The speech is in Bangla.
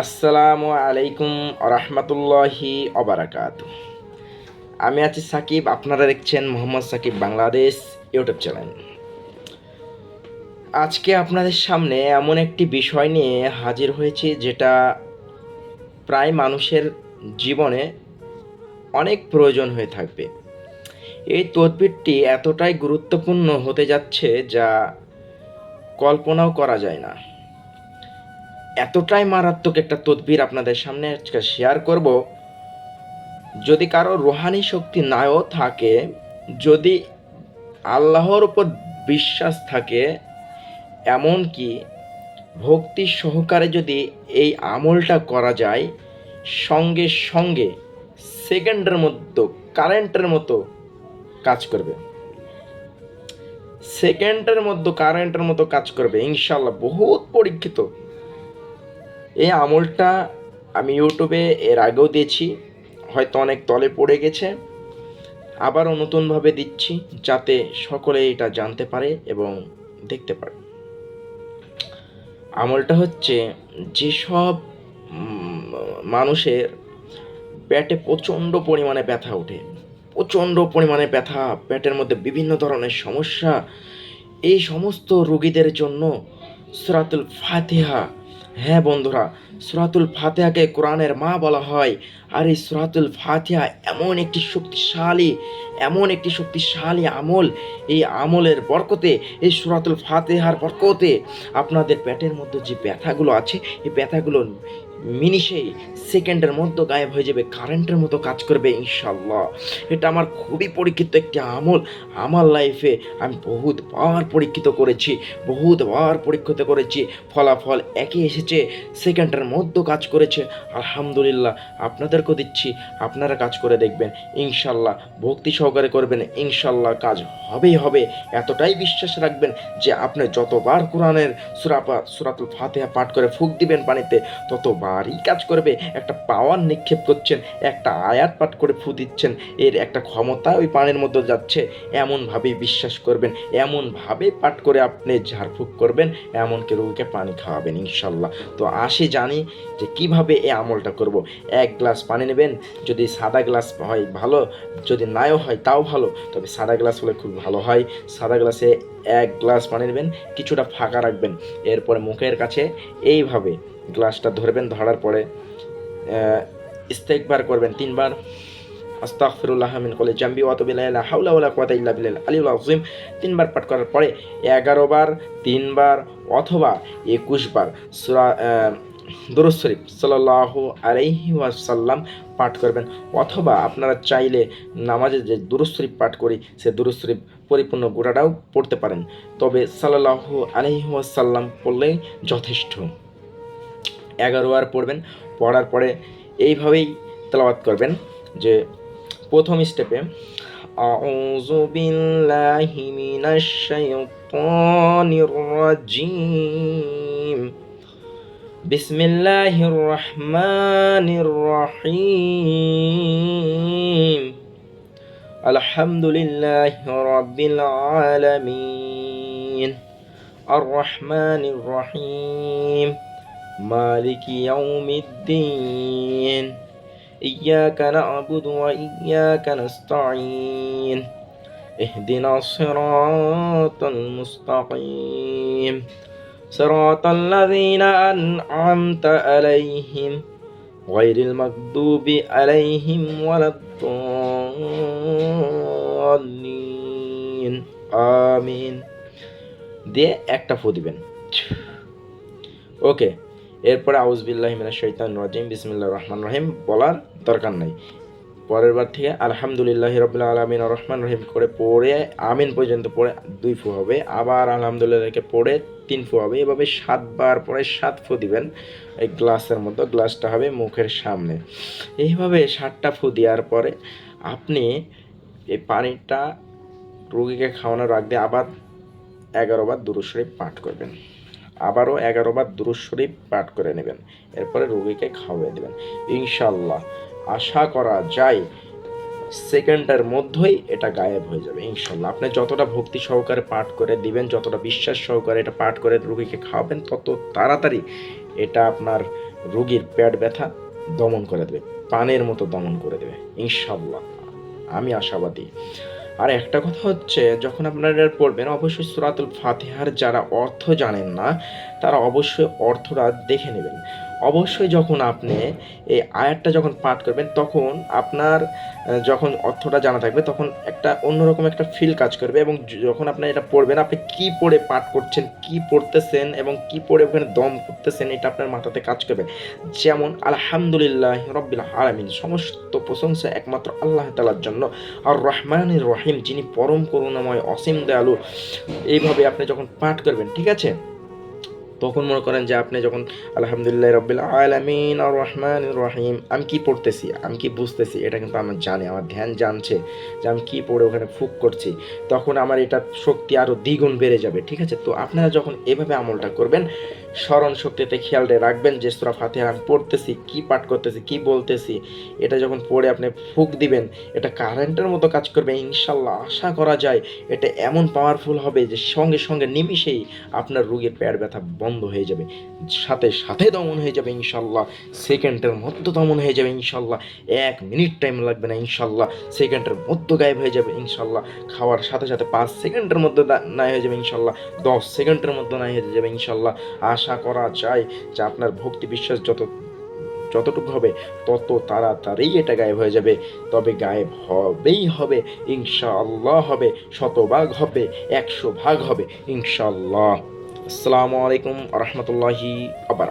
আসসালামু আলাইকুম রহমতুল্লাহি অবরাকাতু। আমি আছি সাকিব, আপনারা দেখছেন মোহাম্মদ সাকিব বাংলাদেশ ইউটিউব চ্যানেল। আজকে আপনাদের সামনে এমন একটি বিষয় নিয়ে হাজির হয়েছি যেটা প্রায় মানুষের জীবনে অনেক প্রয়োজন হয়ে থাকবে। এই তদবিরটি এতটাই গুরুত্বপূর্ণ হতে যাচ্ছে যা কল্পনাও করা যায় না। এতটাই মারাত্মক একটা তদবির আপনাদের সামনে আজকে শেয়ার করব। যদি কারো রুহানি শক্তি নাও থাকে, যদি আল্লাহর উপর বিশ্বাস থাকে, এমনকি ভক্তি সহকারে যদি এই আমলটা করা যায়, সঙ্গে সঙ্গে সেকেন্ডের মধ্যে কারেন্টের মতো কাজ করবে। সেকেন্ডের মধ্যে কারেন্টের মতো কাজ করবে ইনশাল্লাহ। বহুত পরীক্ষিত এই আমলটা। আমি ইউটিউবে এর আগেও দিয়েছি, হয়তো অনেক তলে পড়ে গেছে, আবারও নতুনভাবে দিচ্ছি যাতে সকলে এটা জানতে পারে এবং দেখতে পারে। আমলটা হচ্ছে, যেসব মানুষের পেটে প্রচণ্ড পরিমাণে ব্যথা ওঠে, প্রচণ্ড পরিমাণে ব্যথা, পেটের মধ্যে বিভিন্ন ধরনের সমস্যা, এই সমস্ত রোগীদের জন্য সূরাতুল ফাতিহা, হ্যাঁ বন্ধুরা, সূরাতুল ফাতিহাকে কোরআনের মা বলা হয়। আর এই সূরাতুল ফাতিহা এমন একটি শক্তিশালী আমল। এই আমলের বরকতে, এই সূরাতুল ফাতিহার বরকতে আপনাদের পেটের মধ্যে যে ব্যথাগুলো আছে, এই ব্যথাগুলো মিনিশেই সেকেন্ডের মধ্যে গায়েব হয়ে যাবে, কারেন্টের মতো কাজ করবে ইনশাল্লাহ। এটা আমার খুবই পরীক্ষিত একটি আমল। আমার লাইফে আমি বহুতবার পরীক্ষিত করেছি, ফলাফল একই এসেছে, সেকেন্ডের মধ্যে কাজ করেছে। আলহামদুলিল্লাহ, আপনাদেরকেও দিচ্ছি, আপনারা কাজ করে দেখবেন ইনশাল্লাহ। ভক্তি সহকারে করবেন ইনশাল্লাহ, কাজ হবেই হবে। এতটাই বিশ্বাস রাখবেন যে আপনি যতবার কোরআনের সূরাতুল ফাতিহা পাঠ করে ফুঁক দিবেন পানিতে, ততবারই কাজ করবে। একটা পাওয়ার নিক্ষেপ করছেন, একটা আয়াত পাঠ করে ফু দিচ্ছেন, এর একটা ক্ষমতা ওই পানির মধ্যে যাচ্ছে। এমনভাবেই বিশ্বাস করবেন, এমনভাবে পাঠ করে আপনি ঝাড়ফুঁক করবেন, এমনকি রোগীকে পানি খাওয়াবেন ইনশাল্লাহ। তো আসি জানি যে কিভাবে এই আমলটা করব। 1 গ্লাস পানি নেবেন, যদি সাদা গ্লাস হয় ভালো, যদি নাও হয় তাও ভালো, তবে সাদা গ্লাস হলে খুব ভালো হয়। সাদা গ্লাসে 1 গ্লাস পানি নেবেন, কিছুটা ফাঁকা রাখবেন, এরপরে মুখের কাছে এইভাবে গ্লাসটা ধরবেন। ধরার পরে ইস্তেগফার করবেন 3 বার। আস্তাগফিরুল্লাহ মিন কুল্লি জামবি ওয়া আতুবু ইলাইহি লা হাওলা ওয়া লা কুওয়াতা ইল্লা বিল্লাহিল আলিয়্যিল আযীম। 3 বার পাঠ করার পরে 11 বার, 3 বার অথবা 21 বার সূরা দুরূদ শরীফ সাল্লাল্লাহু আলাইহি ওয়াসাল্লাম পাঠ করবেন। অথবা আপনারা চাইলে নামাজে যে দুরূদ শরীফ পাঠ করি, সে দুরূদ শরীফ পরিপূর্ণ গোটাটাও পড়তে পারেন, তবে সাল্লাল্লাহু আলাইহি ওয়াসাল্লাম পড়লেই যথেষ্ট। 11 বার পড়বেন। পড়ার পরে এইভাবেই তেলাওয়াত করবেন যে প্রথম স্টেপে আউযু বিল্লাহি মিনাশ শাইতানির রাজিম, বিসমিল্লাহির রহমানির রহিম, আলহামদুলিল্লাহি রাব্বিল আলামিন, আর রহমানির রহিম, মালিকি ইয়াউমিদ্দিন, ইয়্যাকা না'বুদু ওয়া ইয়্যাকা নাস্তাঈন, ইহদিনাস সিরাতাল মুস্তাকিম, সিরাতাল লাযীনা আন'আমতা আলাইহিম গায়রিল মাগদুবি আলাইহিম ওয়ালাদ-দাল্লিন, আমিন দিয়ে একটা ফু দিবেন। ওকে, এরপরে আউযু বিল্লাহি মিনাশ শাইতানির রাজিম, বিসমিল্লাহির রহমানির রহিম বলার দরকার নাই। পরের বার থেকে আলহামদুলিল্লাহি রাব্বিল আলামিন আর রহমানির রহিম করে পড়ে আমিন পর্যন্ত পড়ে 2 ফু হবে, আবার আলহামদুলিল্লাহকে পড়ে 3 ফু হবে। এভাবে 7 বার পরে 7 ফু দিবেন এই গ্লাসের মধ্যে। গ্লাসটা হবে মুখের সামনে। এইভাবে 7টা ফু দেওয়ার পরে আপনি এই পানিটা রোগীকে খাওয়ানোর আগে আবার 11 বার দুরূদ শরীফ পাঠ করবেন। আবারও 11 বার দুরূদ শরীফ পাঠ করে নেবেন, এরপরে রোগীকে খাওয়াই দেবেন ইনশাল্লাহ। আশা করা যায় সেকেন্ডের মধ্যেই এটা গায়েব হয়ে যাবে ইনশাল্লাহ। আপনি যতটা ভক্তি সহকারে পাঠ করে দিবেন, যতটা বিশ্বাস সহকারে এটা পাঠ করে রোগীকে খাওয়াবেন, তত তাড়াতাড়ি এটা আপনার রোগীর পেট ব্যথা দমন করে দেবে, পানের মতো দমন করে দেবে ইনশাল্লাহ, আমি আশাবাদী। আর একটা কথা হচ্ছে, যখন আপনারা পড়বেন অবশ্যই সূরাতুল ফাতিহার যারা অর্থ জানেন না তারা অবশ্যই অর্থটা দেখে নেবেন। অবশ্যই যখন আপনি এই আয়াতটা যখন পাঠ করবেন তখন আপনার যখন অর্থটা জানা থাকবে তখন একটা অন্যরকম একটা ফিল কাজ করবে, এবং যখন আপনি এটা পড়বেন আপনি কি পড়ে পাঠ করছেন, কি পড়তেছেন এবং কি পড়ে ওখানে দম করতেছেন এটা আপনার মাথাতে কাজ করবে। যেমন আলহামদুলিল্লাহ রব্বিল আলামিন, সমস্ত প্রশংসা একমাত্র আল্লাহ তাআলার জন্য, আর রহমানির রহিম, যিনি পরম করুণাময় অসীম দয়ালু। এইভাবে আপনি যখন পাঠ করবেন, ঠিক আছে, তখন মনে করেন যে আপনি যখন আলহামদুলিল্লাহ রব্বিল আলামিন আর রহমানির রহিম, আমি কি পড়তেছি, আমি কি বুঝতেছি এটা কিন্তু আমার জানে, আমার ধ্যান জানছে যে আমি কি পড়ে ওখানে ফুক করছি, তখন আমার এটা শক্তি আরও দ্বিগুণ বেড়ে যাবে। ঠিক আছে, তো আপনারা যখন এভাবে আমলটা করবেন, স্মরণ শক্তিতে খেয়াল রাখবেন যে সূরা ফাতিহা আমি পড়তেছি, কি পাঠ করতেছি, কি বলতেছি, এটা যখন পড়ে আপনি ফুক দিবেন এটা কারেন্টের মতো কাজ করবে ইনশাল্লাহ। আশা করা যায় এটা এমন পাওয়ারফুল হবে যে সঙ্গে সঙ্গে নিমিষেই আপনার রোগীর পেট ব্যথা বন্ধ হয়ে যাবে, সাথে সাথে দমন হয়ে যাবে ইনশাল্লাহ, সেকেন্ডের মধ্যে দমন হয়ে যাবে ইনশাল্লাহ, 1 মিনিট টাইম লাগবে না ইনশাল্লাহ, সেকেন্ডের মধ্যে গায়েব হয়ে যাবে ইনশাল্লাহ, খাওয়ার সাথে সাথে 5 সেকেন্ডের মধ্যে নাই হয়ে যাবে ইনশাল্লাহ, 10 সেকেন্ডের মধ্যে নাই হয়ে যাবে ইনশাল্লাহ। আশা করা যায় যে আপনার ভক্তি বিশ্বাস যতটুকু হবে তত তাড়াতাড়ি এটা গায়েব হয়ে যাবে। তবে গায়েব হবেই হবে ইনশাআল্লাহ, হবে, 100 ভাগ হবে, 100 ভাগ হবে ইনশাআল্লাহ। আসসালামু আলাইকুম রহমতুল্লাহি আবার।